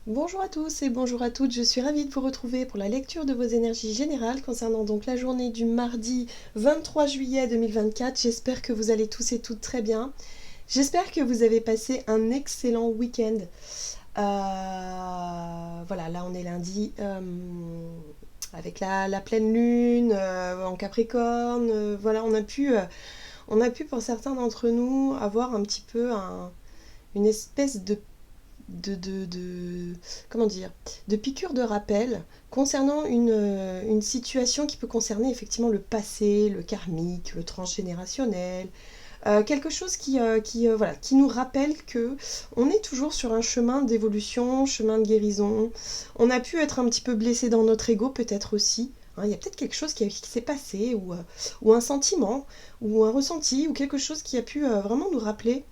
Bonjour à tous et bonjour à toutes, je suis ravie de vous retrouver pour la lecture de vos énergies générales concernant donc la journée du mardi 23 juillet 2024. J'espère que vous allez tous et toutes très bien. J'espère que vous avez passé un excellent week-end. Voilà, là on est lundi avec la pleine lune en Capricorne. Voilà, on a pu pour certains d'entre nous avoir un petit peu une espèce de comment dire, de piqûre de rappel concernant une situation qui peut concerner effectivement le passé, le karmique, le transgénérationnel, quelque chose voilà, qui nous rappelle que on est toujours sur un chemin d'évolution, chemin de guérison. On a pu être un petit peu blessé dans notre ego peut-être aussi. Hein, il y a peut-être quelque chose qui s'est passé, ou un sentiment, ou un ressenti, ou quelque chose qui a pu vraiment nous rappeler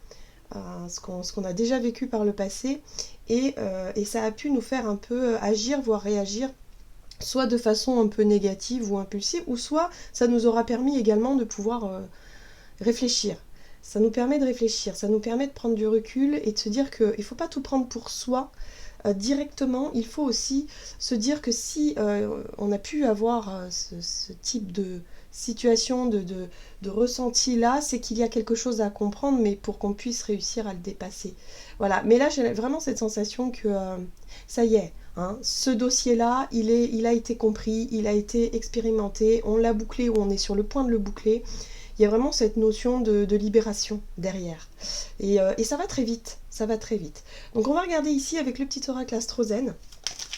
ce qu'on a déjà vécu par le passé, et ça a pu nous faire un peu agir, voire réagir, soit de façon un peu négative ou impulsive, ou soit ça nous aura permis également de pouvoir réfléchir. Ça nous permet de réfléchir, ça nous permet de prendre du recul et de se dire qu'il ne faut pas tout prendre pour soi directement. Il faut aussi se dire que si on a pu avoir ce type de situation, de ressenti là, c'est qu'il y a quelque chose à comprendre, mais pour qu'on puisse réussir à le dépasser. Voilà, mais là j'ai vraiment cette sensation que ça y est, hein, ce dossier-là, il a été compris, il a été expérimenté, on l'a bouclé ou on est sur le point de le boucler. Il y a vraiment cette notion de libération derrière. Et ça va très vite, ça va très vite. Donc on va regarder ici avec le petit oracle Astrozène.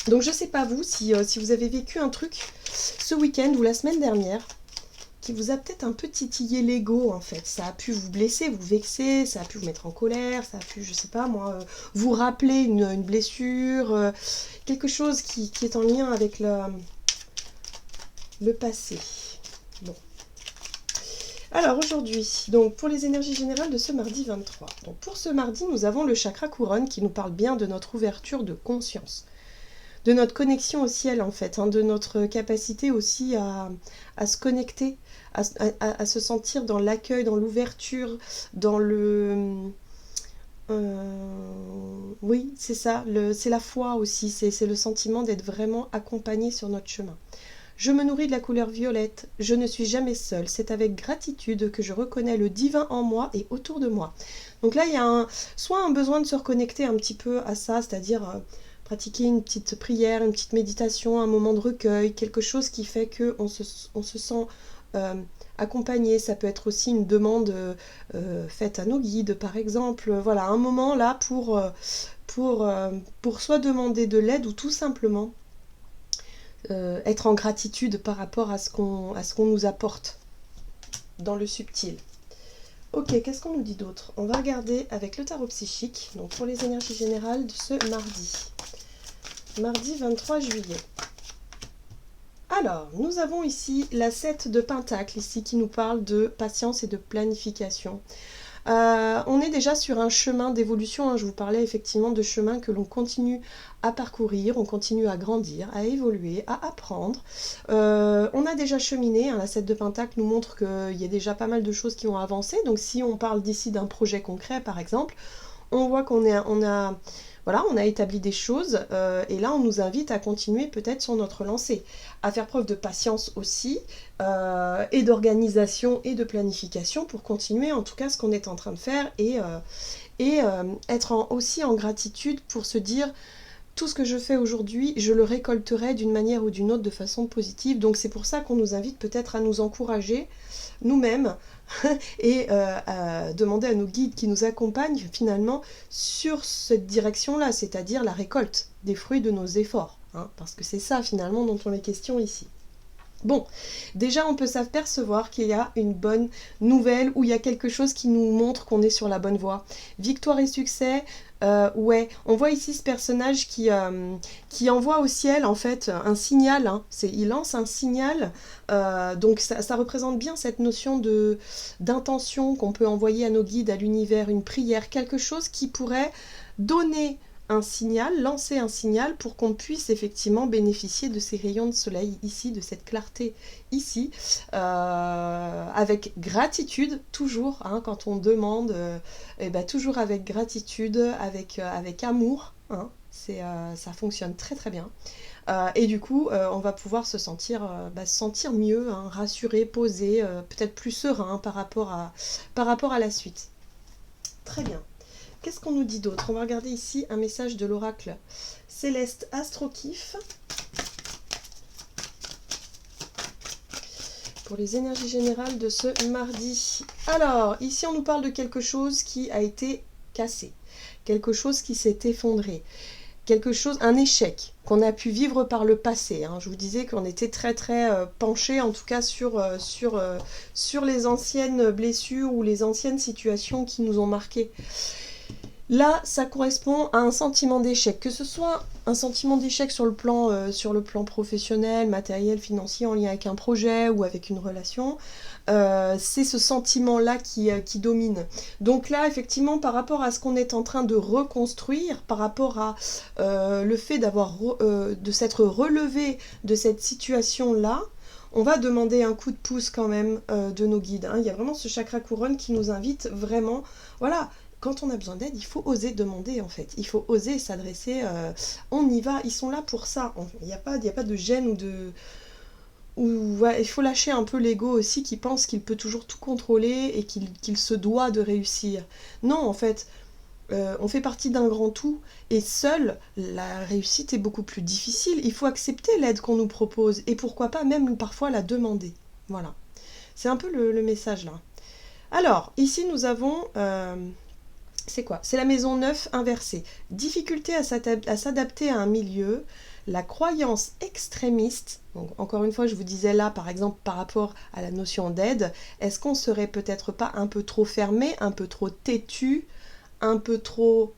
Donc je sais pas vous, si vous avez vécu un truc ce week-end ou la semaine dernière, qui vous a peut-être un peu titillé l'ego en fait. Ça a pu vous blesser, vous vexer, ça a pu vous mettre en colère, ça a pu, je sais pas moi, vous rappeler une blessure, quelque chose qui est en lien avec le passé. Bon. Alors aujourd'hui, donc pour les énergies générales de ce mardi 23. Donc pour ce mardi, nous avons le chakra couronne qui nous parle bien de notre ouverture de conscience, de notre connexion au ciel en fait, hein, de notre capacité aussi à se connecter, à se sentir dans l'accueil, dans l'ouverture, dans le... oui, c'est ça, c'est la foi aussi, c'est le sentiment d'être vraiment accompagné sur notre chemin. Je me nourris de la couleur violette, je ne suis jamais seule, c'est avec gratitude que je reconnais le divin en moi et autour de moi. Donc là, il y a soit un besoin de se reconnecter un petit peu à ça, c'est-à-dire pratiquer une petite prière, une petite méditation, un moment de recueil, quelque chose qui fait qu'on se sent accompagné. Ça peut être aussi une demande faite à nos guides, par exemple. Voilà, un moment là pour soit demander de l'aide ou tout simplement être en gratitude par rapport à ce qu'on nous apporte dans le subtil. Ok, qu'est-ce qu'on nous dit d'autre? On va regarder avec le tarot psychique, donc pour les énergies générales de ce mardi. Mardi 23 juillet. Alors, nous avons ici la 7 de Pentacle, ici, qui nous parle de patience et de planification. On est déjà sur un chemin d'évolution, hein. Je vous parlais effectivement de chemin que l'on continue à parcourir, on continue à grandir, à évoluer, à apprendre. On a déjà cheminé, hein. La 7 de Pentacle nous montre qu'il y a déjà pas mal de choses qui ont avancé, donc si on parle d'ici d'un projet concret par exemple, on voit voilà, on a établi des choses, et là on nous invite à continuer peut-être sur notre lancée, à faire preuve de patience aussi, et d'organisation et de planification pour continuer en tout cas ce qu'on est en train de faire, et être aussi en gratitude pour se dire tout ce que je fais aujourd'hui, je le récolterai d'une manière ou d'une autre de façon positive. Donc c'est pour ça qu'on nous invite peut-être à nous encourager nous-mêmes et à demander à nos guides qui nous accompagnent finalement sur cette direction-là, c'est-à-dire la récolte des fruits de nos efforts, hein, parce que c'est ça finalement dont on est question ici. Bon, déjà on peut s'apercevoir qu'il y a une bonne nouvelle, ou il y a quelque chose qui nous montre qu'on est sur la bonne voie. Victoire et succès, ouais, on voit ici ce personnage qui envoie au ciel en fait un signal, hein. Il lance un signal, donc ça représente bien cette notion d'intention qu'on peut envoyer à nos guides, à l'univers, une prière, quelque chose qui pourrait donner un signal, lancer un signal pour qu'on puisse effectivement bénéficier de ces rayons de soleil ici, de cette clarté ici, avec gratitude toujours, hein, quand on demande, et ben toujours avec gratitude, avec amour, hein, Ça fonctionne très très bien. Et du coup, on va pouvoir se sentir mieux, hein, rassuré, posé, peut-être plus serein par rapport à la suite. Très bien. Qu'est-ce qu'on nous dit d'autre? On va regarder ici un message de l'oracle Céleste Astrokif. Pour les énergies générales de ce mardi. Alors, ici on nous parle de quelque chose qui a été cassé, quelque chose qui s'est effondré, quelque chose, un échec qu'on a pu vivre par le passé. Hein. Je vous disais qu'on était très très penché en tout cas sur les anciennes blessures ou les anciennes situations qui nous ont marqués. Là, ça correspond à un sentiment d'échec, que ce soit un sentiment d'échec sur le plan professionnel, matériel, financier, en lien avec un projet ou avec une relation. C'est ce sentiment-là qui domine. Donc là, effectivement, par rapport à ce qu'on est en train de reconstruire, par rapport à le fait de s'être relevé de cette situation-là, on va demander un coup de pouce quand même de nos guides. Hein. Il y a vraiment ce chakra couronne qui nous invite vraiment, voilà. Quand on a besoin d'aide, il faut oser demander en fait. Il faut oser s'adresser. On y va, ils sont là pour ça. Il n'y a pas de gêne ou de... Ouais, il faut lâcher un peu l'ego aussi qui pense qu'il peut toujours tout contrôler et qu'il se doit de réussir. Non, en fait, on fait partie d'un grand tout et seul, la réussite est beaucoup plus difficile. Il faut accepter l'aide qu'on nous propose et pourquoi pas même parfois la demander. Voilà. C'est un peu le message là. Alors, ici nous avons... c'est quoi? C'est la maison 9 inversée. Difficulté à s'adapter à un milieu, la croyance extrémiste. Donc, encore une fois, je vous disais là, par exemple, par rapport à la notion d'aide, est-ce qu'on serait peut-être pas un peu trop fermé, un peu trop têtu, un peu trop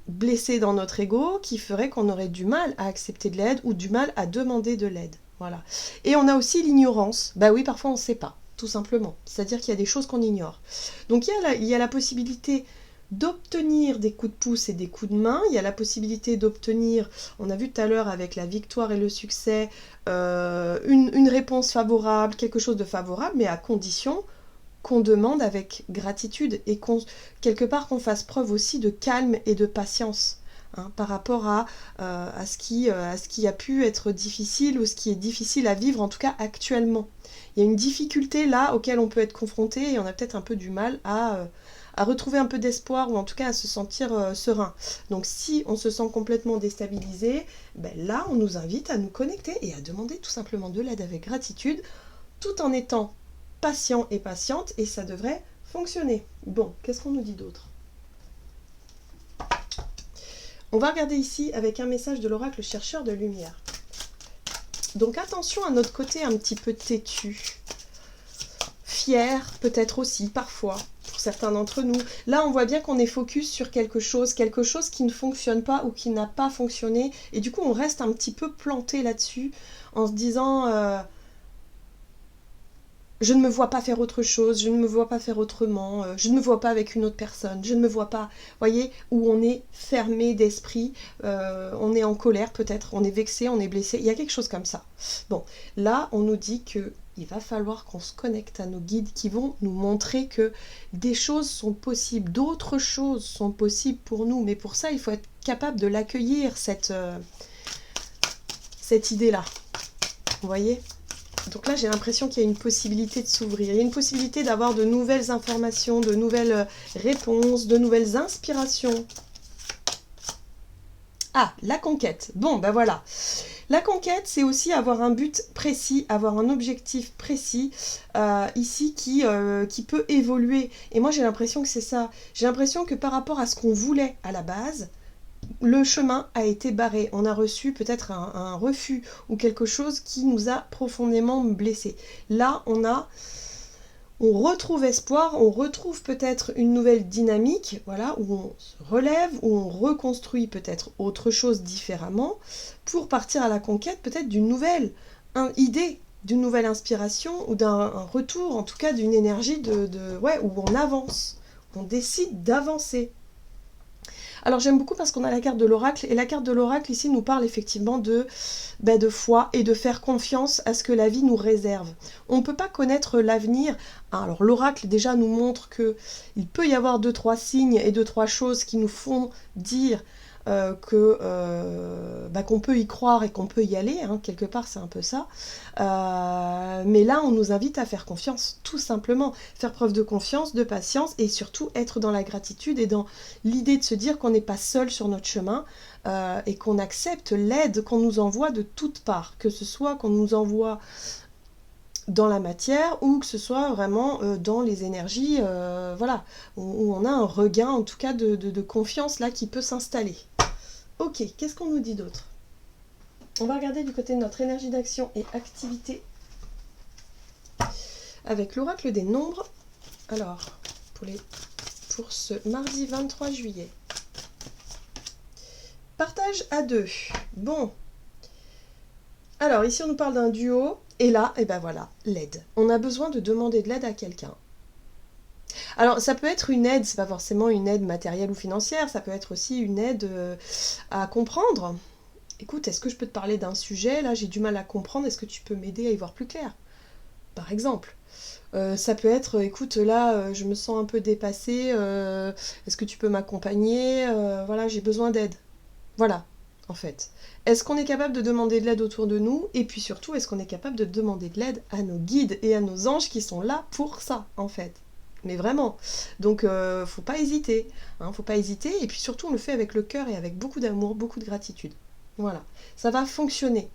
blessé dans notre ego, qui ferait qu'on aurait du mal à accepter de l'aide ou du mal à demander de l'aide. Voilà. Et on a aussi l'ignorance. Bah oui, parfois on ne sait pas. Tout simplement. C'est-à-dire qu'il y a des choses qu'on ignore. Donc il y a la possibilité d'obtenir des coups de pouce et des coups de main. Il y a la possibilité d'obtenir, on a vu tout à l'heure avec la victoire et le succès, une réponse favorable, quelque chose de favorable, mais à condition qu'on demande avec gratitude et quelque part qu'on fasse preuve aussi de calme et de patience. Hein, par rapport à ce qui a pu être difficile ou ce qui est difficile à vivre, en tout cas actuellement. Il y a une difficulté là auquel on peut être confronté et on a peut-être un peu du mal à retrouver un peu d'espoir ou en tout cas à se sentir serein. Donc si on se sent complètement déstabilisé, ben là on nous invite à nous connecter et à demander tout simplement de l'aide avec gratitude tout en étant patient et patiente et ça devrait fonctionner. Bon, qu'est-ce qu'on nous dit d'autre ? On va regarder ici avec un message de l'oracle chercheur de lumière. Donc attention à notre côté un petit peu têtu, fier peut-être aussi parfois pour certains d'entre nous. Là on voit bien qu'on est focus sur quelque chose qui ne fonctionne pas ou qui n'a pas fonctionné et du coup on reste un petit peu planté là-dessus en se disant je ne me vois pas faire autre chose, je ne me vois pas faire autrement, je ne me vois pas avec une autre personne, je ne me vois pas, voyez, où on est fermé d'esprit, on est en colère peut-être, on est vexé, on est blessé, il y a quelque chose comme ça. Bon, là on nous dit que il va falloir qu'on se connecte à nos guides qui vont nous montrer que des choses sont possibles, d'autres choses sont possibles pour nous, mais pour ça il faut être capable de l'accueillir, cette idée-là, vous voyez ? Donc là, j'ai l'impression qu'il y a une possibilité de s'ouvrir. Il y a une possibilité d'avoir de nouvelles informations, de nouvelles réponses, de nouvelles inspirations. Ah, la conquête. Bon, ben voilà. La conquête, c'est aussi avoir un but précis, avoir un objectif précis, ici, qui peut évoluer. Et moi, j'ai l'impression que c'est ça. J'ai l'impression que par rapport à ce qu'on voulait à la base, le chemin a été barré, on a reçu peut-être un refus ou quelque chose qui nous a profondément blessés. Là, on retrouve espoir, on retrouve peut-être une nouvelle dynamique, voilà, où on se relève, où on reconstruit peut-être autre chose différemment pour partir à la conquête peut-être d'une nouvelle idée, d'une nouvelle inspiration ou d'un retour, en tout cas d'une énergie où on avance, on décide d'avancer. Alors j'aime beaucoup parce qu'on a la carte de l'oracle, et la carte de l'oracle ici nous parle effectivement de foi et de faire confiance à ce que la vie nous réserve. On ne peut pas connaître l'avenir. Alors l'oracle déjà nous montre qu'il peut y avoir 2-3 signes et 2-3 choses qui nous font dire qu'on peut y croire et qu'on peut y aller, hein, quelque part c'est un peu ça. Mais là on nous invite à faire confiance, tout simplement, faire preuve de confiance, de patience et surtout être dans la gratitude et dans l'idée de se dire qu'on n'est pas seul sur notre chemin et qu'on accepte l'aide qu'on nous envoie de toutes parts, que ce soit qu'on nous envoie dans la matière ou que ce soit vraiment dans les énergies, voilà, où on a un regain en tout cas de confiance là qui peut s'installer. Ok, qu'est-ce qu'on nous dit d'autre? On va regarder du côté de notre énergie d'action et activité avec l'oracle des nombres. Alors, pour ce mardi 23 juillet. Partage à deux. Bon. Alors, ici on nous parle d'un duo. Et là, et ben voilà, l'aide. On a besoin de demander de l'aide à quelqu'un. Alors, ça peut être une aide, c'est pas forcément une aide matérielle ou financière, ça peut être aussi une aide à comprendre. Écoute, est-ce que je peux te parler d'un sujet, là j'ai du mal à comprendre, est-ce que tu peux m'aider à y voir plus clair? Par exemple. Ça peut être, écoute, là je me sens un peu dépassée, est-ce que tu peux m'accompagner? Voilà, j'ai besoin d'aide. Voilà, en fait. Est-ce qu'on est capable de demander de l'aide autour de nous? Et puis surtout, est-ce qu'on est capable de demander de l'aide à nos guides et à nos anges qui sont là pour ça, en fait? Mais vraiment. Donc, faut pas hésiter. Hein, faut pas hésiter. Et puis surtout, on le fait avec le cœur et avec beaucoup d'amour, beaucoup de gratitude. Voilà. Ça va fonctionner.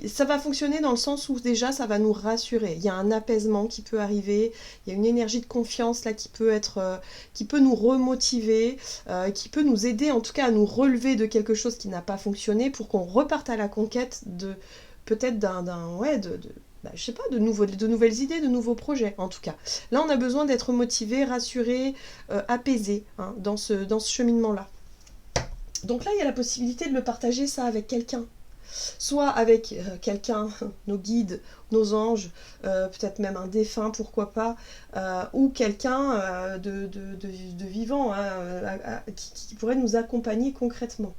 Ça va fonctionner dans le sens où déjà ça va nous rassurer. Il y a un apaisement qui peut arriver, il y a une énergie de confiance là qui peut nous remotiver, qui peut nous aider en tout cas à nous relever de quelque chose qui n'a pas fonctionné pour qu'on reparte à la conquête de peut-être je sais pas, de nouvelles idées, de nouveaux projets en tout cas. Là on a besoin d'être motivé, rassuré, apaisé hein, dans ce cheminement-là. Donc là il y a la possibilité de le partager ça avec quelqu'un. Soit avec quelqu'un, nos guides, nos anges, peut-être même un défunt, pourquoi pas, ou quelqu'un de vivant hein, qui pourrait nous accompagner concrètement.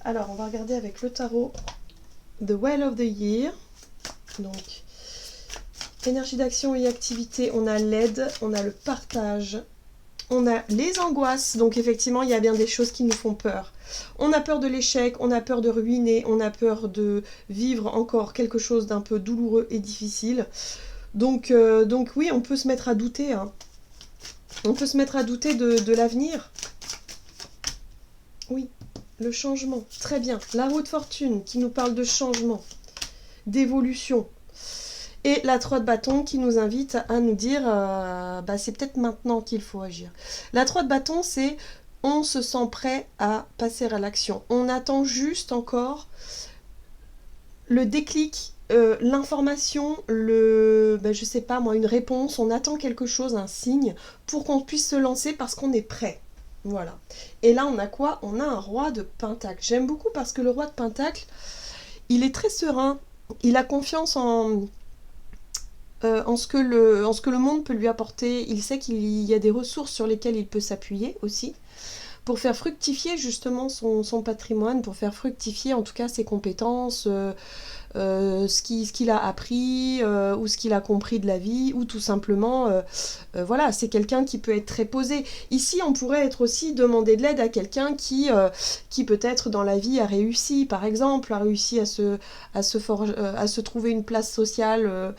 Alors, on va regarder avec le tarot The Well of the Year. Donc, énergie d'action et activité, on a l'aide, on a le partage, on a les angoisses, donc effectivement il y a bien des choses qui nous font peur. On a peur de l'échec, on a peur de ruiner, on a peur de vivre encore quelque chose d'un peu douloureux et difficile. Donc oui, on peut se mettre à douter. Hein. On peut se mettre à douter de l'avenir. Oui, le changement, très bien. La roue de fortune qui nous parle de changement, d'évolution. Et la 3 de bâton qui nous invite à nous dire c'est peut-être maintenant qu'il faut agir. La 3 de bâton, c'est on se sent prêt à passer à l'action. On attend juste encore le déclic, l'information, je sais pas moi, une réponse. On attend quelque chose, un signe, pour qu'on puisse se lancer parce qu'on est prêt. Voilà. Et là, on a quoi? On a un roi de Pentacle. J'aime beaucoup parce que le roi de Pentacle, il est très serein. Il a confiance en ce que le monde peut lui apporter. Il sait qu'il y a des ressources sur lesquelles il peut s'appuyer aussi pour faire fructifier justement son patrimoine, pour faire fructifier en tout cas ses compétences, ce qu'il a appris ou ce qu'il a compris de la vie, ou tout simplement, voilà, c'est quelqu'un qui peut être très posé. Ici, on pourrait être aussi demander de l'aide à quelqu'un qui peut-être dans la vie a réussi, par exemple, a réussi à se trouver une place sociale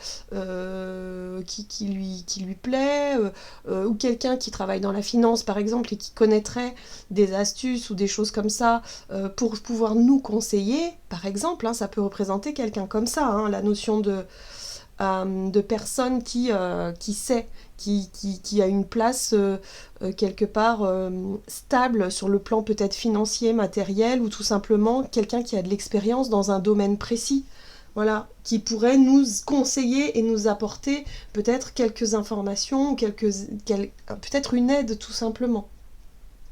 qui lui plaît, ou quelqu'un qui travaille dans la finance, par exemple, et qui connaîtrait des astuces ou des choses comme ça pour pouvoir nous conseiller, par exemple, hein, ça peut représenter quelqu'un comme ça, hein, la notion de personne qui sait, qui a une place quelque part stable sur le plan peut-être financier, matériel, ou tout simplement quelqu'un qui a de l'expérience dans un domaine précis. Voilà, qui pourrait nous conseiller et nous apporter peut-être quelques informations, peut-être une aide tout simplement.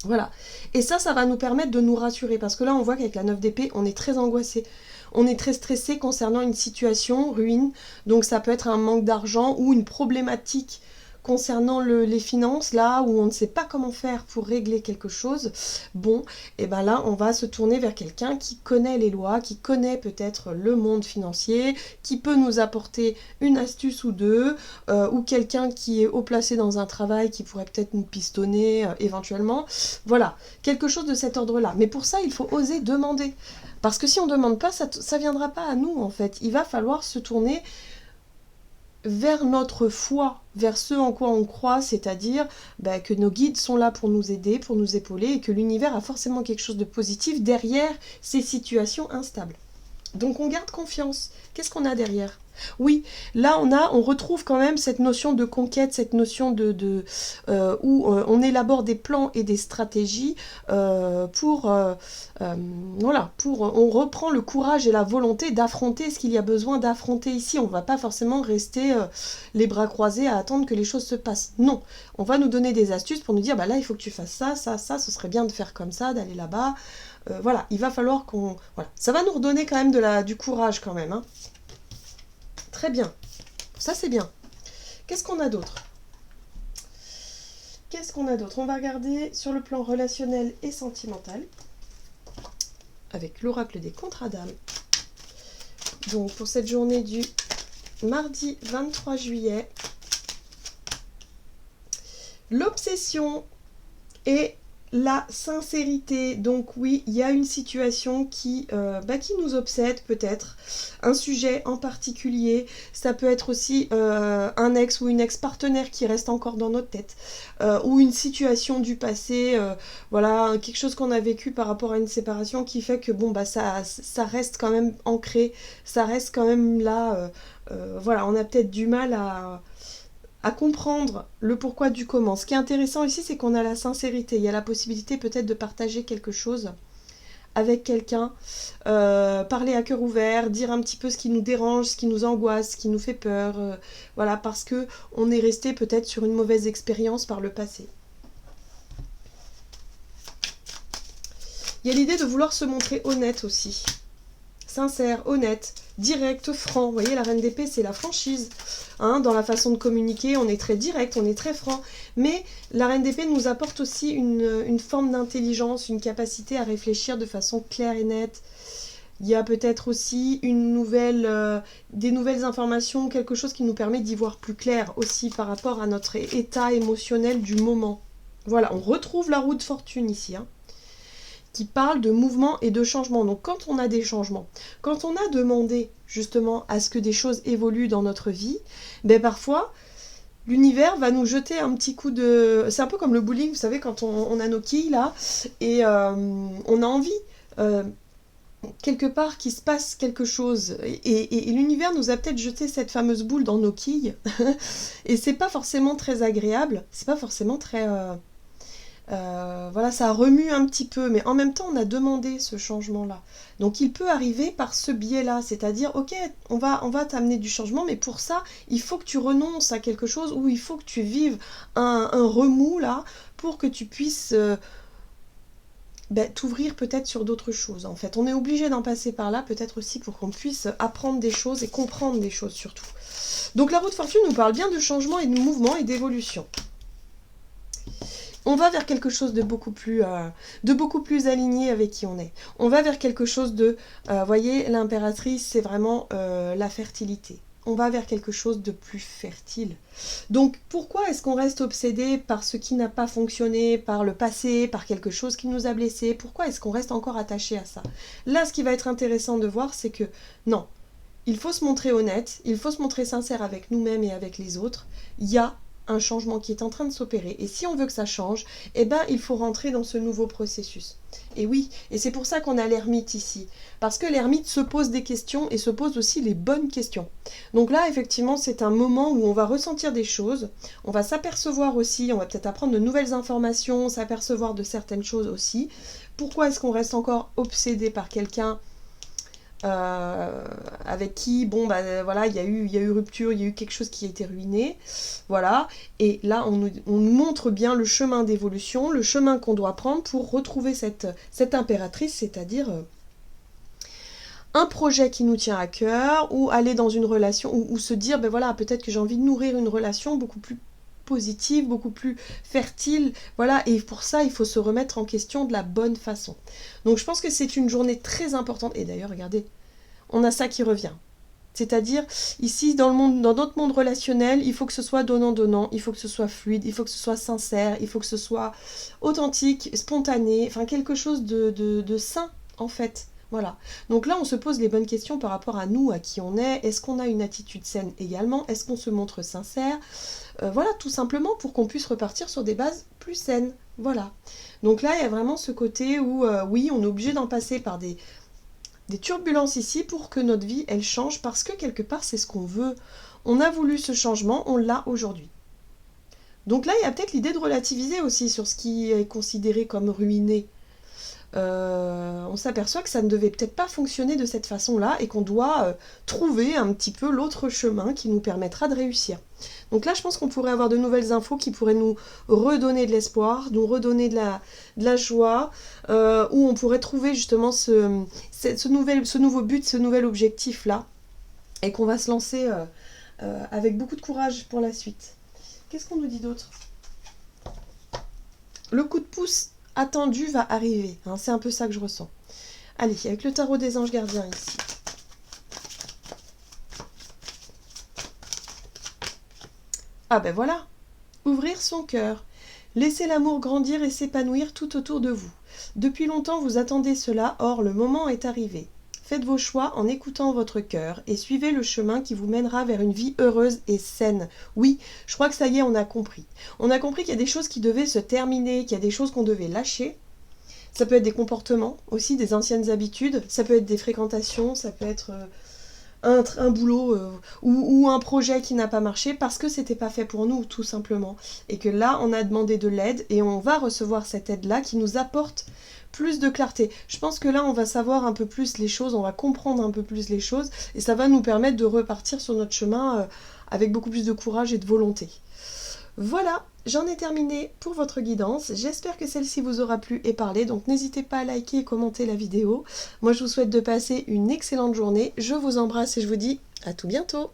Voilà. Et ça va nous permettre de nous rassurer, parce que là, on voit qu'avec la 9 d'épée, on est très angoissé. On est très stressé concernant une situation, ruine, donc ça peut être un manque d'argent ou une problématique concernant les finances, là où on ne sait pas comment faire pour régler quelque chose, bon, et ben là, on va se tourner vers quelqu'un qui connaît les lois, qui connaît peut-être le monde financier, qui peut nous apporter une astuce ou deux, ou quelqu'un qui est haut placé dans un travail qui pourrait peut-être nous pistonner éventuellement. Voilà, quelque chose de cet ordre-là. Mais pour ça, il faut oser demander. Parce que si on ne demande pas, ça ne viendra pas à nous, en fait. Il va falloir se tourner vers notre foi, vers ce en quoi on croit, c'est-à-dire que nos guides sont là pour nous aider, pour nous épauler, et que l'univers a forcément quelque chose de positif derrière ces situations instables. Donc on garde confiance. Qu'est-ce qu'on a derrière ? Oui, là on retrouve quand même cette notion de conquête, cette notion où on élabore des plans et des stratégies on reprend le courage et la volonté d'affronter ce qu'il y a besoin d'affronter ici. On ne va pas forcément rester les bras croisés à attendre que les choses se passent. Non, on va nous donner des astuces pour nous dire là il faut que tu fasses ça, ce serait bien de faire comme ça, d'aller là-bas. Voilà, il va falloir qu'on... Voilà. Ça va nous redonner quand même du courage quand même. Hein. Très bien. Ça, c'est bien. Qu'est-ce qu'on a d'autre ? On va regarder sur le plan relationnel et sentimental avec l'oracle des contradames. Donc, pour cette journée du mardi 23 juillet, l'obsession et la sincérité. Donc oui, il y a une situation qui nous obsède peut-être, un sujet en particulier. Ça peut être aussi un ex ou une ex-partenaire qui reste encore dans notre tête, ou une situation du passé, quelque chose qu'on a vécu par rapport à une séparation qui fait que ça reste quand même ancré, ça reste quand même là. On a peut-être du mal à comprendre le pourquoi du comment. Ce qui est intéressant ici, c'est qu'on a la sincérité. Il y a la possibilité peut-être de partager quelque chose avec quelqu'un, parler à cœur ouvert, dire un petit peu ce qui nous dérange, ce qui nous angoisse, ce qui nous fait peur, parce que on est resté peut-être sur une mauvaise expérience par le passé. Il y a l'idée de vouloir se montrer honnête aussi. Sincère, honnête, direct, franc. Vous voyez, la reine d'épée, c'est la franchise. Dans la façon de communiquer, on est très direct, on est très franc. Mais la reine d'épée nous apporte aussi une forme d'intelligence, une capacité à réfléchir de façon claire et nette. Il y a peut-être aussi des nouvelles informations, quelque chose qui nous permet d'y voir plus clair aussi par rapport à notre état émotionnel du moment. Voilà, on retrouve la roue de fortune ici, qui parle de mouvement et de changement. Donc quand on a des changements, quand on a demandé justement à ce que des choses évoluent dans notre vie, parfois l'univers va nous jeter un petit coup de... C'est un peu comme le bowling, vous savez, quand on a nos quilles là, et on a envie quelque part qu'il se passe quelque chose, et l'univers nous a peut-être jeté cette fameuse boule dans nos quilles, et c'est pas forcément très agréable, c'est pas forcément très... ça remue un petit peu, mais en même temps on a demandé ce changement-là. Donc il peut arriver par ce biais-là, c'est-à-dire ok, on va t'amener du changement, mais pour ça, il faut que tu renonces à quelque chose, ou il faut que tu vives un remous là, pour que tu puisses t'ouvrir peut-être sur d'autres choses. En fait, on est obligé d'en passer par là, peut-être aussi pour qu'on puisse apprendre des choses et comprendre des choses surtout. Donc la roue de fortune nous parle bien de changement et de mouvement et d'évolution. On va vers quelque chose de beaucoup plus aligné avec qui on est. On va vers quelque chose de... voyez, l'impératrice, c'est vraiment la fertilité. On va vers quelque chose de plus fertile. Donc, pourquoi est-ce qu'on reste obsédé par ce qui n'a pas fonctionné, par le passé, par quelque chose qui nous a blessés ? Pourquoi est-ce qu'on reste encore attaché à ça ? Là, ce qui va être intéressant de voir, c'est que non, il faut se montrer honnête, il faut se montrer sincère avec nous-mêmes et avec les autres. Il y a un changement qui est en train de s'opérer. Et si on veut que ça change, il faut rentrer dans ce nouveau processus. Et oui, et c'est pour ça qu'on a l'ermite ici. Parce que l'ermite se pose des questions et se pose aussi les bonnes questions. Donc là, effectivement, c'est un moment où on va ressentir des choses, on va s'apercevoir aussi, on va peut-être apprendre de nouvelles informations, s'apercevoir de certaines choses aussi. Pourquoi est-ce qu'on reste encore obsédé par quelqu'un avec qui, il y a eu rupture, il y a eu quelque chose qui a été ruiné, voilà, et là on nous montre bien le chemin d'évolution, le chemin qu'on doit prendre pour retrouver cette impératrice, c'est-à-dire un projet qui nous tient à cœur, ou aller dans une relation, ou se dire, peut-être que j'ai envie de nourrir une relation beaucoup plus positive, beaucoup plus fertile. Voilà, et pour ça, il faut se remettre en question de la bonne façon. Donc je pense que c'est une journée très importante. Et d'ailleurs, regardez, on a ça qui revient. C'est-à-dire, ici, dans notre monde relationnel, il faut que ce soit donnant-donnant, il faut que ce soit fluide, il faut que ce soit sincère, il faut que ce soit authentique, spontané, enfin quelque chose de sain, en fait. Voilà. Donc là, on se pose les bonnes questions par rapport à nous, à qui on est. Est-ce qu'on a une attitude saine également? Est-ce qu'on se montre sincère? Voilà, tout simplement pour qu'on puisse repartir sur des bases plus saines. Voilà. Donc là, il y a vraiment ce côté où, oui, on est obligé d'en passer par des turbulences ici pour que notre vie, elle change, parce que quelque part, c'est ce qu'on veut. On a voulu ce changement, on l'a aujourd'hui. Donc là, il y a peut-être l'idée de relativiser aussi sur ce qui est considéré comme ruiné. On s'aperçoit que ça ne devait peut-être pas fonctionner de cette façon-là et qu'on doit trouver un petit peu l'autre chemin qui nous permettra de réussir. Donc là, je pense qu'on pourrait avoir de nouvelles infos qui pourraient nous redonner de l'espoir, nous redonner de la joie, où on pourrait trouver justement ce nouveau but, ce nouvel objectif-là, et qu'on va se lancer avec beaucoup de courage pour la suite. Qu'est-ce qu'on nous dit d'autre? Le coup de pouce attendu va arriver, hein, c'est un peu ça que je ressens. Allez, avec le tarot des anges gardiens ici. Ah ben voilà, ouvrir son cœur, laisser l'amour grandir et s'épanouir tout autour de vous. Depuis longtemps vous attendez cela, or le moment est arrivé. Faites vos choix en écoutant votre cœur et suivez le chemin qui vous mènera vers une vie heureuse et saine. Oui, je crois que ça y est, on a compris. On a compris qu'il y a des choses qui devaient se terminer, qu'il y a des choses qu'on devait lâcher. Ça peut être des comportements, aussi des anciennes habitudes, ça peut être des fréquentations, ça peut être un boulot ou un projet qui n'a pas marché parce que c'était pas fait pour nous, tout simplement. Et que là, on a demandé de l'aide et on va recevoir cette aide-là qui nous apporte plus de clarté. Je pense que là, on va savoir un peu plus les choses, on va comprendre un peu plus les choses et ça va nous permettre de repartir sur notre chemin avec beaucoup plus de courage et de volonté. Voilà, j'en ai terminé pour votre guidance. J'espère que celle-ci vous aura plu et parlé. Donc n'hésitez pas à liker et commenter la vidéo. Moi, je vous souhaite de passer une excellente journée. Je vous embrasse et je vous dis à tout bientôt.